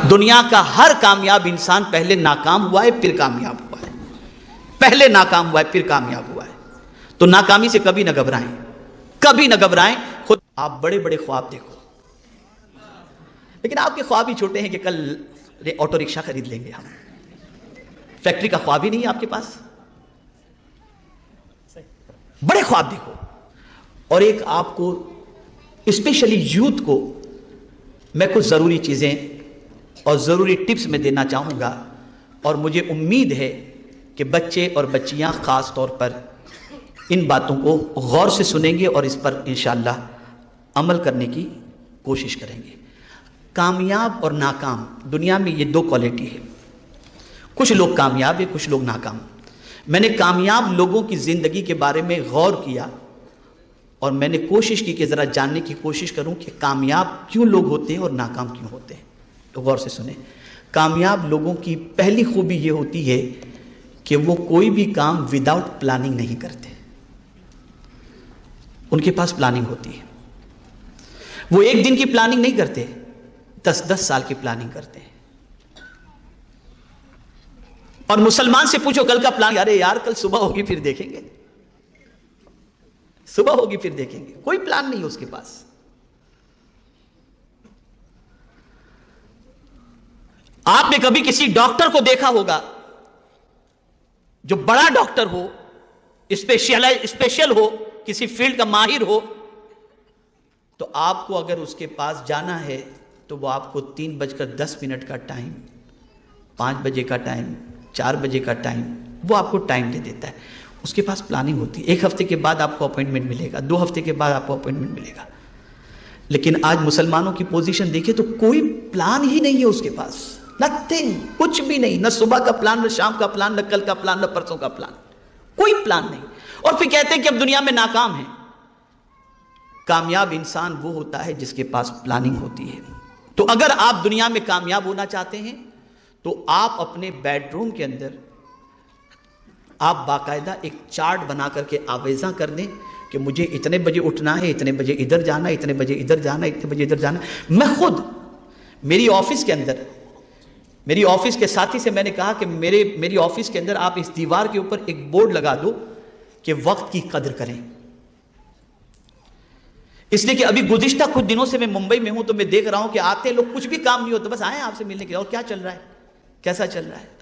دنیا کا ہر کامیاب انسان پہلے ناکام ہوا ہے پھر کامیاب ہوا ہے، پہلے ناکام ہوا ہے پھر کامیاب ہوا ہے۔ تو ناکامی سے کبھی نہ گھبرائیں، کبھی نہ گھبرائیں۔ خود آپ بڑے بڑے خواب دیکھو، لیکن آپ کے خواب ہی چھوٹے ہیں کہ کل آٹو رکشہ خرید لیں گے ہم، فیکٹری کا خواب ہی نہیں ہے آپ کے پاس۔ بڑے خواب دیکھو۔ اور ایک آپ کو اسپیشلی یوتھ کو میں کچھ ضروری چیزیں اور ضروری ٹپس میں دینا چاہوں گا، اور مجھے امید ہے کہ بچے اور بچیاں خاص طور پر ان باتوں کو غور سے سنیں گے اور اس پر انشاءاللہ عمل کرنے کی کوشش کریں گے۔ کامیاب اور ناکام، دنیا میں یہ دو کوالٹی ہے، کچھ لوگ کامیاب ہیں، کچھ لوگ ناکام۔ میں نے کامیاب لوگوں کی زندگی کے بارے میں غور کیا اور میں نے کوشش کی کہ ذرا جاننے کی کوشش کروں کہ کامیاب کیوں لوگ ہوتے ہیں اور ناکام کیوں ہوتے ہیں۔ تو غور سے سنیں۔ کامیاب لوگوں کی پہلی خوبی یہ ہوتی ہے کہ وہ کوئی بھی کام وداؤٹ پلاننگ نہیں کرتے، ان کے پاس پلاننگ ہوتی ہے۔ وہ ایک دن کی پلاننگ نہیں کرتے، 10 سال کی پلاننگ کرتے ہیں۔ اور مسلمان سے پوچھو کل کا پلان، ارے یار کل صبح ہوگی پھر دیکھیں گے، صبح ہوگی پھر دیکھیں گے، کوئی پلان نہیں ہے اس کے پاس۔ آپ نے کبھی کسی ڈاکٹر کو دیکھا ہوگا جو بڑا ڈاکٹر ہو، اسپیشل ہو، کسی فیلڈ کا ماہر ہو، تو آپ کو اگر اس کے پاس جانا ہے تو وہ آپ کو 3:10 کا ٹائم، 5 بجے کا ٹائم، 4 بجے کا ٹائم، وہ آپ کو ٹائم دے دیتا ہے۔ اس کے پاس پلاننگ ہوتی ہے، 1 ہفتے کے بعد آپ کو اپوائنٹمنٹ ملے گا، 2 ہفتے کے بعد آپ کو اپوائنٹمنٹ ملے گا۔ لیکن آج مسلمانوں کی پوزیشن دیکھیں تو کوئی پلان ہی نہیں ہے اس کے پاس، نتھنگ، کچھ بھی نہیں، نہ صبح کا پلان، نہ شام کا پلان، نہ کل کا پلان، نہ پرسوں کا پلان، کوئی پلان نہیں۔ اور پھر کہتے ہیں کہ اب دنیا میں ناکام ہیں۔ کامیاب انسان وہ ہوتا ہے جس کے پاس پلاننگ ہوتی ہے۔ تو اگر آپ دنیا میں کامیاب ہونا چاہتے ہیں تو آپ اپنے بیڈ روم کے اندر آپ باقاعدہ ایک چارٹ بنا کر کے آویزاں کر دیں کہ مجھے اتنے بجے اٹھنا ہے، اتنے بجے ادھر جانا ہے، اتنے بجے ادھر جانا ہے، اتنے بجے ادھر جانا ہے۔ میں خود میری آفس کے اندر، میری آفس کے ساتھی سے میں نے کہا کہ میری آفس کے اندر آپ اس دیوار کے اوپر ایک بورڈ لگا دو کہ وقت کی قدر کریں۔ اس لیے کہ ابھی گزشتہ کچھ دنوں سے میں ممبئی میں ہوں تو میں دیکھ رہا ہوں کہ آتے لوگ کچھ بھی کام نہیں ہوتا، بس آئے آپ سے ملنے کے لیے، اور کیا چل رہا ہے، کیسا چل رہا ہے۔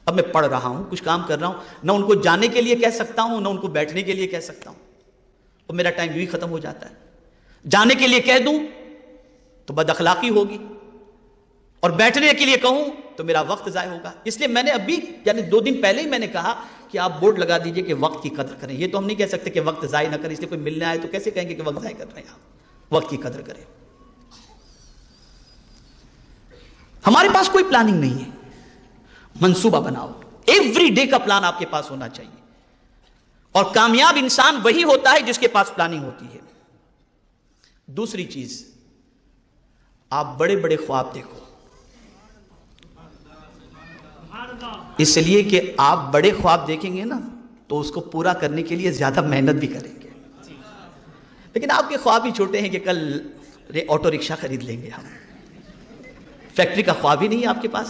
اب میں پڑھ رہا ہوں، کچھ کام کر رہا ہوں، نہ ان کو جانے کے لیے کہہ سکتا ہوں، نہ ان کو بیٹھنے کے لیے کہہ سکتا ہوں، اور میرا ٹائم یوں ہی ختم ہو جاتا ہے۔ جانے کے لیے کہہ دوں تو بد اخلاقی ہوگی، اور بیٹھنے کے لیے کہوں تو میرا وقت ضائع ہوگا۔ اس لیے میں نے ابھی یعنی 2 دن پہلے ہی میں نے کہا کہ آپ بورڈ لگا دیجئے کہ وقت کی قدر کریں۔ یہ تو ہم نہیں کہہ سکتے کہ وقت ضائع نہ کریں، اس لیے کوئی ملنے آئے تو کیسے کہیں گے کہ وقت ضائع کر رہے ہیں آپ، وقت کی قدر کریں۔ ہمارے پاس کوئی پلاننگ نہیں ہے، منصوبہ بناؤ، ایوری ڈے کا پلان آپ کے پاس ہونا چاہیے۔ اور کامیاب انسان وہی ہوتا ہے جس کے پاس پلاننگ ہوتی ہے۔ دوسری چیز، آپ بڑے بڑے خواب دیکھو، اس لیے کہ آپ بڑے خواب دیکھیں گے نا تو اس کو پورا کرنے کے لیے زیادہ محنت بھی کریں گے۔ لیکن آپ کے خواب ہی چھوٹے ہیں کہ کل آٹو رکشہ خرید لیں گے ہم، فیکٹری کا خواب ہی نہیں ہے آپ کے پاس۔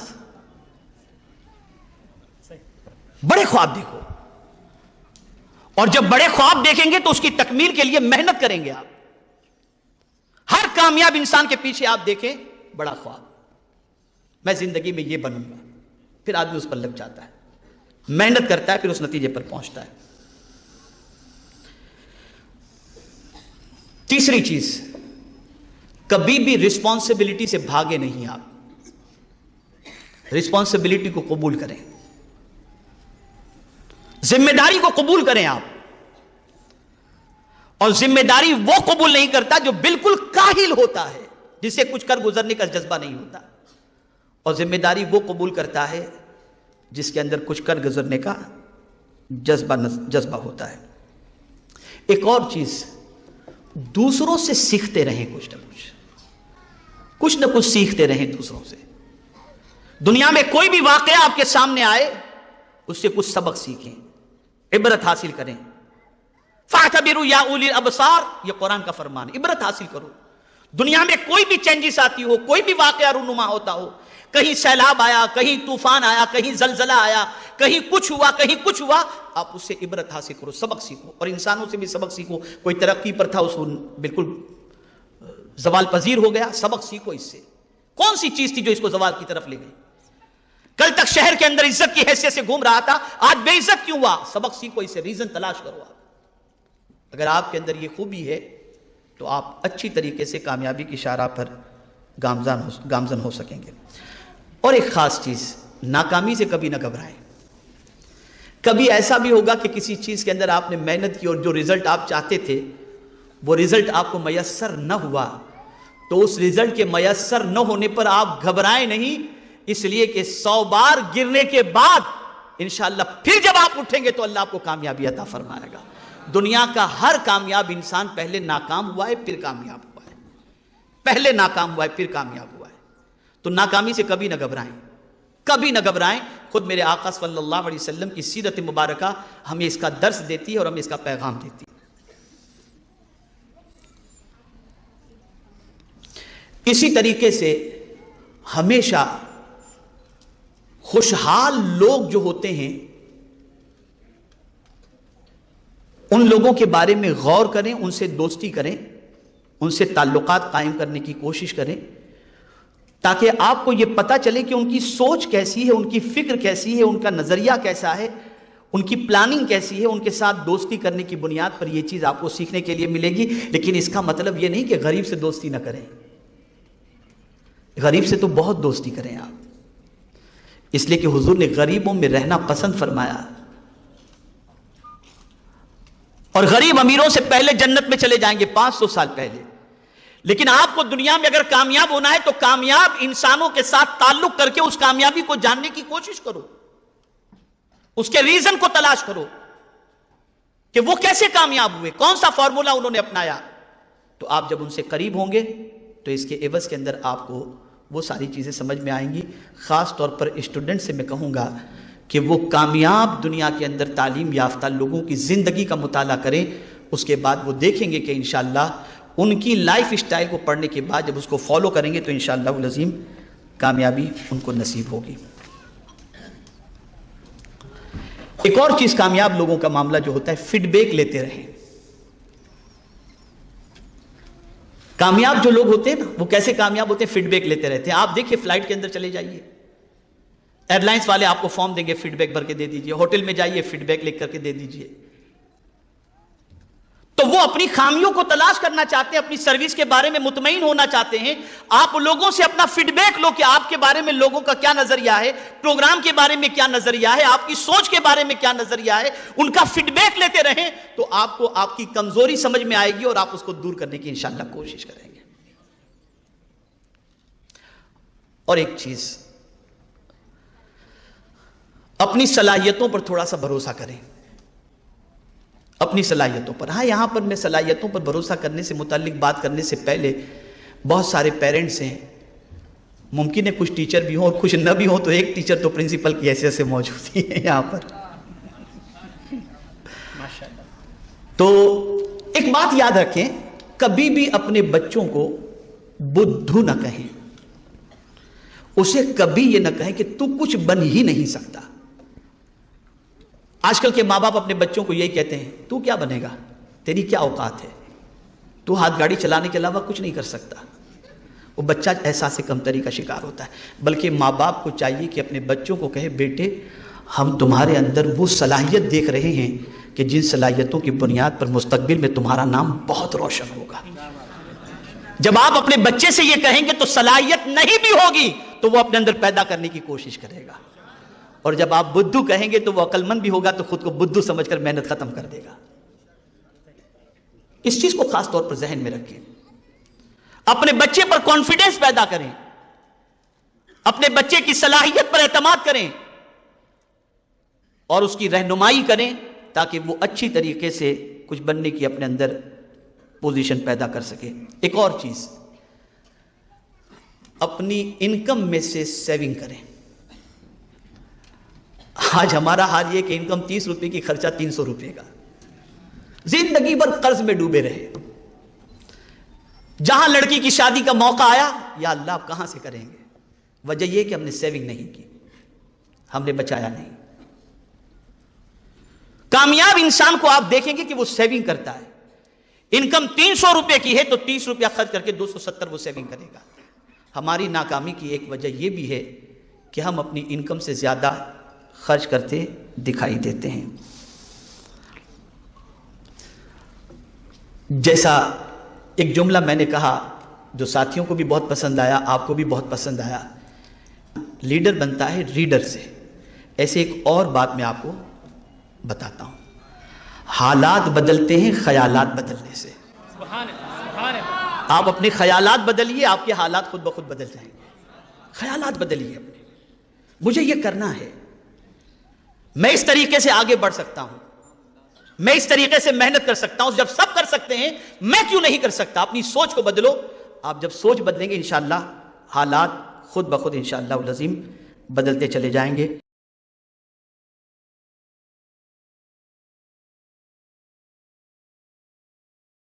بڑے خواب دیکھو، اور جب بڑے خواب دیکھیں گے تو اس کی تکمیل کے لیے محنت کریں گے آپ۔ ہر کامیاب انسان کے پیچھے آپ دیکھیں بڑا خواب، میں زندگی میں یہ بنوں گا، پھر آدمی اس پر لگ جاتا ہے، محنت کرتا ہے، پھر اس نتیجے پر پہنچتا ہے۔ تیسری چیز، کبھی بھی رسپانسبلٹی سے بھاگے نہیں آپ، رسپانسبلٹی کو قبول کریں، ذمہ داری کو قبول کریں آپ۔ اور ذمہ داری وہ قبول نہیں کرتا جو بالکل کاہل ہوتا ہے، جسے کچھ کر گزرنے کا جذبہ نہیں ہوتا، اور ذمہ داری وہ قبول کرتا ہے جس کے اندر کچھ کر گزرنے کا جذبہ ہوتا ہے۔ ایک اور چیز، دوسروں سے سیکھتے رہیں، کچھ نہ کچھ سیکھتے رہیں دوسروں سے۔ دنیا میں کوئی بھی واقعہ آپ کے سامنے آئے اس سے کچھ سبق سیکھیں، عبرت حاصل کریں۔ فَاعْتَبِرُوا يَا أُولِي الْأَبْصَارِ، یہ قرآن کا فرمان ہے، عبرت حاصل کرو۔ دنیا میں کوئی بھی چینجز آتی ہو، کوئی بھی واقعہ رونما ہوتا ہو، کہیں سیلاب آیا، کہیں طوفان آیا، کہیں زلزلہ آیا، کہیں کچھ ہوا، کہیں کچھ ہوا، آپ اس سے عبرت حاصل کرو، سبق سیکھو، اور انسانوں سے بھی سبق سیکھو۔ کوئی ترقی پر تھا، اس کو بالکل زوال پذیر ہو گیا، سبق سیکھو اس سے۔ کون سی چیز تھی جو اس کو زوال کی طرف لے گئی؟ کل تک شہر کے اندر عزت کی حیثیت سے گھوم رہا تھا، آج بے عزت کیوں ہوا؟ سبق سیکھو اس سے، ریزن تلاش کرو۔ آپ اگر آپ کے اندر یہ خوبی ہے تو آپ اچھی طریقے سے کامیابی کی شاہراہ پر گامزن ہو سکیں گے۔ اور ایک خاص چیز، ناکامی سے کبھی نہ گھبرائیں۔ کبھی ایسا بھی ہوگا کہ کسی چیز کے اندر آپ نے محنت کی اور جو رزلٹ آپ چاہتے تھے وہ رزلٹ آپ کو میسر نہ ہوا، تو اس رزلٹ کے میسر نہ ہونے پر آپ گھبرائیں نہیں، اس لیے کہ 100 بار گرنے کے بعد انشاءاللہ پھر جب آپ اٹھیں گے تو اللہ آپ کو کامیابی عطا فرمائے گا۔ دنیا کا ہر کامیاب انسان پہلے ناکام ہوا ہے پھر کامیاب ہوا ہے، پہلے ناکام ہوا ہے پھر کامیاب ہوا ہے۔ تو ناکامی سے کبھی نہ گھبرائیں، کبھی نہ گھبرائیں۔ خود میرے آقا صلی اللہ علیہ وسلم کی سیرت مبارکہ ہمیں اس کا درس دیتی ہے اور ہمیں اس کا پیغام دیتی ہے۔ اسی طریقے سے ہمیشہ خوشحال لوگ جو ہوتے ہیں ان لوگوں کے بارے میں غور کریں، ان سے دوستی کریں، ان سے تعلقات قائم کرنے کی کوشش کریں، تاکہ آپ کو یہ پتہ چلے کہ ان کی سوچ کیسی ہے، ان کی فکر کیسی ہے، ان کا نظریہ کیسا ہے، ان کی پلاننگ کیسی ہے۔ ان کے ساتھ دوستی کرنے کی بنیاد پر یہ چیز آپ کو سیکھنے کے لیے ملے گی۔ لیکن اس کا مطلب یہ نہیں کہ غریب سے دوستی نہ کریں، غریب سے تو بہت دوستی کریں آپ، اس لیے کہ حضور نے غریبوں میں رہنا پسند فرمایا، اور غریب امیروں سے پہلے جنت میں چلے جائیں گے 500 سال پہلے۔ لیکن آپ کو دنیا میں اگر کامیاب ہونا ہے تو کامیاب انسانوں کے ساتھ تعلق کر کے اس کامیابی کو جاننے کی کوشش کرو، اس کے ریزن کو تلاش کرو کہ وہ کیسے کامیاب ہوئے، کون سا فارمولا انہوں نے اپنایا۔ تو آپ جب ان سے قریب ہوں گے تو اس کے عوض کے اندر آپ کو وہ ساری چیزیں سمجھ میں آئیں گی۔ خاص طور پر اسٹوڈنٹ سے میں کہوں گا کہ وہ کامیاب دنیا کے اندر تعلیم یافتہ لوگوں کی زندگی کا مطالعہ کریں، اس کے بعد وہ دیکھیں گے کہ انشاءاللہ ان کی لائف اسٹائل کو پڑھنے کے بعد جب اس کو فالو کریں گے تو انشاءاللہ العظیم کامیابی ان کو نصیب ہوگی۔ ایک اور چیز کامیاب لوگوں کا معاملہ جو ہوتا ہے، فیڈ بیک لیتے رہیں۔ کامیاب جو لوگ ہوتے ہیں نا وہ کیسے کامیاب ہوتے ہیں؟ فیڈ بیک لیتے رہتے ہیں۔ آپ دیکھیں فلائٹ کے اندر چلے جائیے، ایئر لائنس والے آپ کو فارم دیں گے، فیڈ بیک بھر کے دے دیجئے، ہوٹل میں جائیے فیڈ بیک لکھ کر کے دے دیجئے۔ تو وہ اپنی خامیوں کو تلاش کرنا چاہتے ہیں، اپنی سروس کے بارے میں مطمئن ہونا چاہتے ہیں۔ آپ لوگوں سے اپنا فیڈ بیک لو کہ آپ کے بارے میں لوگوں کا کیا نظریہ ہے، پروگرام کے بارے میں کیا نظریہ ہے، آپ کی سوچ کے بارے میں کیا نظریہ ہے، ان کا فیڈ بیک لیتے رہیں تو آپ کو آپ کی کمزوری سمجھ میں آئے گی اور آپ اس کو دور کرنے کی انشاءاللہ کوشش کریں گے۔ اور ایک چیز، اپنی صلاحیتوں پر تھوڑا سا بھروسہ کریں، اپنی صلاحیتوں پر۔ ہاں یہاں پر میں صلاحیتوں پر بھروسہ کرنے سے متعلق بات کرنے سے پہلے بہت سارے پیرنٹس ہیں، ممکن ہے کچھ ٹیچر بھی ہوں اور کچھ نہ بھی ہوں، تو ایک ٹیچر تو پرنسپل کی حیثیت سے موجود ہی ہے یہاں پر۔ تو ایک بات یاد رکھیں، کبھی بھی اپنے بچوں کو بدھو نہ کہیں، اسے کبھی یہ نہ کہیں کہ تو کچھ بن ہی نہیں سکتا۔ آج کل کے ماں باپ اپنے بچوں کو یہی کہتے ہیں، تو کیا بنے گا، تیری کیا اوقات ہے، تو ہاتھ گاڑی چلانے کے علاوہ کچھ نہیں کر سکتا۔ وہ بچہ احساس کمتری کا شکار ہوتا ہے۔ بلکہ ماں باپ کو چاہیے کہ اپنے بچوں کو کہے، بیٹے ہم تمہارے اندر وہ صلاحیت دیکھ رہے ہیں کہ جن صلاحیتوں کی بنیاد پر مستقبل میں تمہارا نام بہت روشن ہوگا۔ جب آپ اپنے بچے سے یہ کہیں گے تو صلاحیت نہیں بھی ہوگی تو وہ اپنے اندر پیدا کرنے کی کوشش کرے گا، اور جب آپ بدھو کہیں گے تو وہ عقل مند بھی ہوگا تو خود کو بدھو سمجھ کر محنت ختم کر دے گا۔ اس چیز کو خاص طور پر ذہن میں رکھیں، اپنے بچے پر کانفیڈنس پیدا کریں، اپنے بچے کی صلاحیت پر اعتماد کریں اور اس کی رہنمائی کریں تاکہ وہ اچھی طریقے سے کچھ بننے کی اپنے اندر پوزیشن پیدا کر سکے۔ ایک اور چیز، اپنی انکم میں سے سیونگ کریں۔ آج ہمارا حال یہ کہ انکم 30 روپے کی، خرچہ 300 روپے کا، زندگی بھر قرض میں ڈوبے رہے۔ جہاں لڑکی کی شادی کا موقع آیا، یا اللہ آپ کہاں سے کریں گے؟ وجہ یہ کہ ہم نے سیونگ نہیں کی، ہم نے بچایا نہیں۔ کامیاب انسان کو آپ دیکھیں گے کہ وہ سیونگ کرتا ہے۔ انکم 300 روپے کی ہے تو 30 روپیہ خرچ کر کے 270 وہ سیونگ کرے گا۔ ہماری ناکامی کی ایک وجہ یہ بھی ہے کہ ہم اپنی انکم سے زیادہ خرچ کرتے دکھائی دیتے ہیں۔ جیسا ایک جملہ میں نے کہا جو ساتھیوں کو بھی بہت پسند آیا، آپ کو بھی بہت پسند آیا، لیڈر بنتا ہے ریڈر سے۔ ایسے ایک اور بات میں آپ کو بتاتا ہوں، حالات بدلتے ہیں خیالات بدلنے سے۔ آپ اپنے خیالات بدلیے، آپ کے حالات خود بخود بدل جائیں گے۔ خیالات بدلیے اپنے، مجھے یہ کرنا ہے، میں اس طریقے سے آگے بڑھ سکتا ہوں، میں اس طریقے سے محنت کر سکتا ہوں، جب سب کر سکتے ہیں میں کیوں نہیں کر سکتا؟ اپنی سوچ کو بدلو۔ آپ جب سوچ بدلیں گے انشاءاللہ حالات خود بخود انشاءاللہ العظیم بدلتے چلے جائیں گے۔